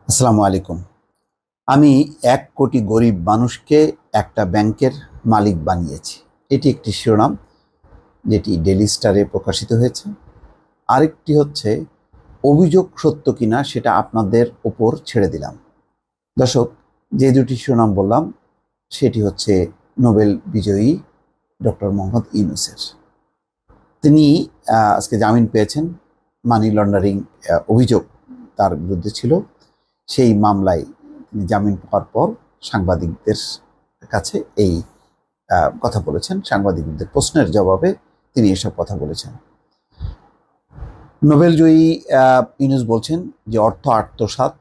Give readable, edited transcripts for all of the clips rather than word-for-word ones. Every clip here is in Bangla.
আসসালামু আলাইকুম। আমি ১ কোটি গরিব মানুষকে একটা ব্যাংকের মালিক বানিয়েছি। এটি একটি শিরোনাম, যেটি ডেইলি স্টারে প্রকাশিত হয়েছে। আরেকটি হচ্ছে অভিযোগ সত্য কিনা সেটা আপনাদের উপর ছেড়ে দিলাম। দর্শক, যে দুটি শিরোনাম বললাম সেটি হচ্ছে নোবেল বিজয়ী ডক্টর মোহাম্মদ ইউনূসের। তিনি আজকে জামিন পেয়েছেন। মানি লন্ডারিং অভিযোগ তার বিরুদ্ধে ছিল। সেই মামলায় তিনি জামিন পাওয়ার পর সাংবাদিকদের কাছে এই কথা বলেছেন। সাংবাদিকদের প্রশ্নের জবাবে তিনি এসব কথা বলেছেন। নোবেলজয়ী ইউনূস বলছেন যে অর্থ আত্মসাৎ,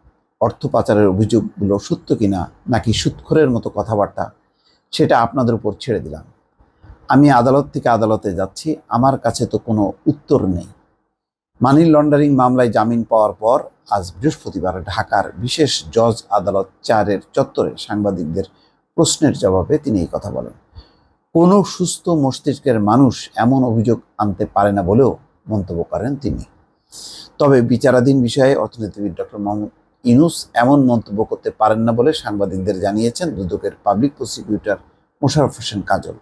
অর্থ পাচারের অভিযোগগুলো সত্য কিনা নাকি সুদখোরের মতো কথাবার্তা সেটা আপনাদের উপর ছেড়ে দিলাম। আমি আদালত থেকে আদালতে যাচ্ছি, আমার কাছে তো কোনো উত্তর নেই। মানি লন্ডারিং মামলায় জামিন পাওয়ার পর আজ বৃহস্পতিবার ঢাকার বিশেষ জজ আদালত ৪-এর চত্বরে সাংবাদিকদের প্রশ্নের জবাবে তিনি এই কথা বলেন। কোনো সুস্থ মস্তিষ্কের মানুষ এমন অভিযোগ আনতে পারে না বলেও মন্তব্য করেন তিনি। তবে বিচারাধীন বিষয়ে অর্থনীতিবিদ ডক্টর মোহাম্মদ ইউনূস এমন মন্তব্য করতে পারেন না বলে সাংবাদিকদের জানিয়েছেন দুদকের পাবলিক প্রসিকিউটর মোশাররফ হোসেন কাজল।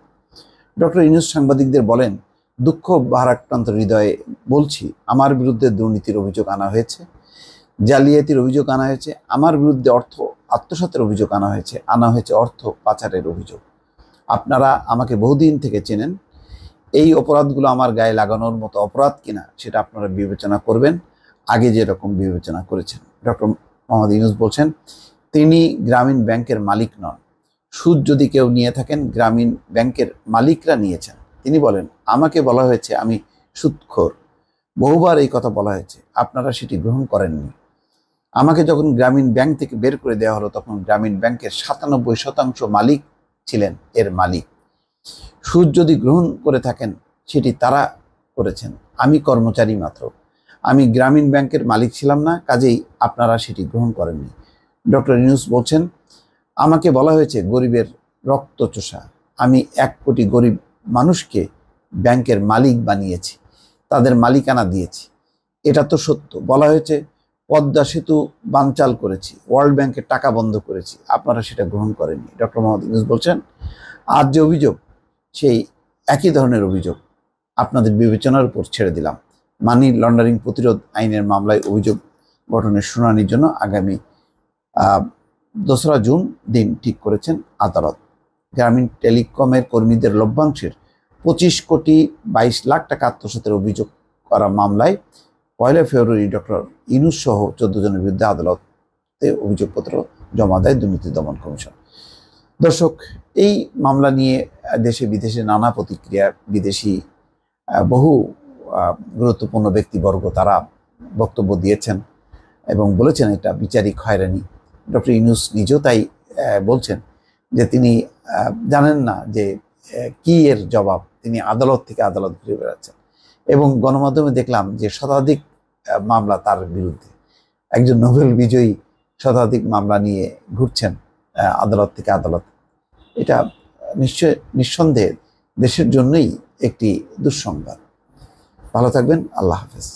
ডক্টর ইউনূস সাংবাদিকদের বলেন, দুঃখ ভারাক্রান্ত হৃদয়ে বলছি, আমার বিরুদ্ধে দুর্নীতির অভিযোগ আনা হয়েছে, জালিয়াতির অভিযোগ আনা হয়েছে, আমার বিরুদ্ধে অর্থ আত্মসাতের অভিযোগ আনা হয়েছে অর্থ পাচারের অভিযোগ। আপনারা আমাকে বহুদিন থেকে চেনেন। এই অপরাধগুলো আমার গায়ে লাগানোর মতো অপরাধ কিনা সেটা আপনারা বিবেচনা করবেন, আগে যেরকম বিবেচনা করেছেন। ডক্টর মোহাম্মদ ইউনূস বলছেন, তিনি গ্রামীণ ব্যাংকের মালিক নন। সুদ যদি কেউ নিয়ে থাকেন, গ্রামীণ ব্যাংকের মালিকরা নিয়েছেন। তিনি বলেন, আমাকে বলা হয়েছে আমি সুদখোর, বহুবার এই কথা বলা হয়েছে, আপনারা সেটি গ্রহণ করেননি। আমাকে যখন গ্রামীণ ব্যাংক থেকে বের করে দেওয়া হলো তখন গ্রামীণ ব্যাংকের ৯৭% মালিক ছিলেন এর মালিক। সুদ যদি গ্রহণ করে থাকেন সেটি তারা করেছেন, আমি কর্মচারী মাত্র। আমি গ্রামীণ ব্যাংকের মালিক ছিলাম না, কাজেই আপনারা সেটি গ্রহণ করেননি। ডক্টর ইউনূস বলছেন, আমাকে বলা হয়েছে গরিবের রক্তচোষা। আমি ১ কোটি গরিব মানুষকে ব্যাংকের মালিক বানিয়েছি, তাদের মালিকানা দিয়েছি। এটা তো সত্য। বলা হয়েছে পদ্মা সেতু বানচাল করেছি, ওয়ার্ল্ড ব্যাংকের টাকা বন্ধ করেছি, আপনারা সেটা গ্রহণ করেননি। ডক্টর মোহাম্মদ ইউনূস বলছেন, আজ যে অভিযোগ সেই একই ধরনের অভিযোগ আপনাদের বিবেচনার উপর ছেড়ে দিলাম। মানি লন্ডারিং প্রতিরোধ আইনের মামলায় অভিযোগ গঠনের শুনানির জন্য আগামী ২রা জুন দিন ঠিক করেছেন আদালত। গ্রামীণ টেলিকমের কর্মীদের লভ্যাংশের ২৫,২২,০০,০০০ টাকা আত্মসাতের অভিযোগ করা মামলায় ১ ফেব্রুয়ারি ডক্টর ইউনূস সহ ১৪ জনের বিরুদ্ধে আদালতে অভিযোগপত্র জমা দেয় দুর্নীতি দমন কমিশন। দর্শক, এই মামলা নিয়ে দেশে বিদেশে নানা প্রতিক্রিয়া, বিদেশি বহু গুরুত্বপূর্ণ ব্যক্তিবর্গ তারা বক্তব্য দিয়েছেন এবং বলেছেন এটা বিচারিক হয়রানি। ডক্টর ইউনূস নিজেও তাই বলছেন যে তিনি জানেন না যে কি এর জবাব। তিনি আদালত থেকে আদালত ঘুরে বেড়াচ্ছেন এবং গণমাধ্যমে দেখলাম যে শতাধিক মামলা তার বিরুদ্ধে। একজন নোবেল বিজয়ী শতাধিক মামলা নিয়ে ঘুরছেন আদালত থেকে আদালত। এটা নিঃসন্দেহে দেশের জন্যই একটি দুঃসংবাদ। ভালো থাকবেন। আল্লাহ হাফেজ।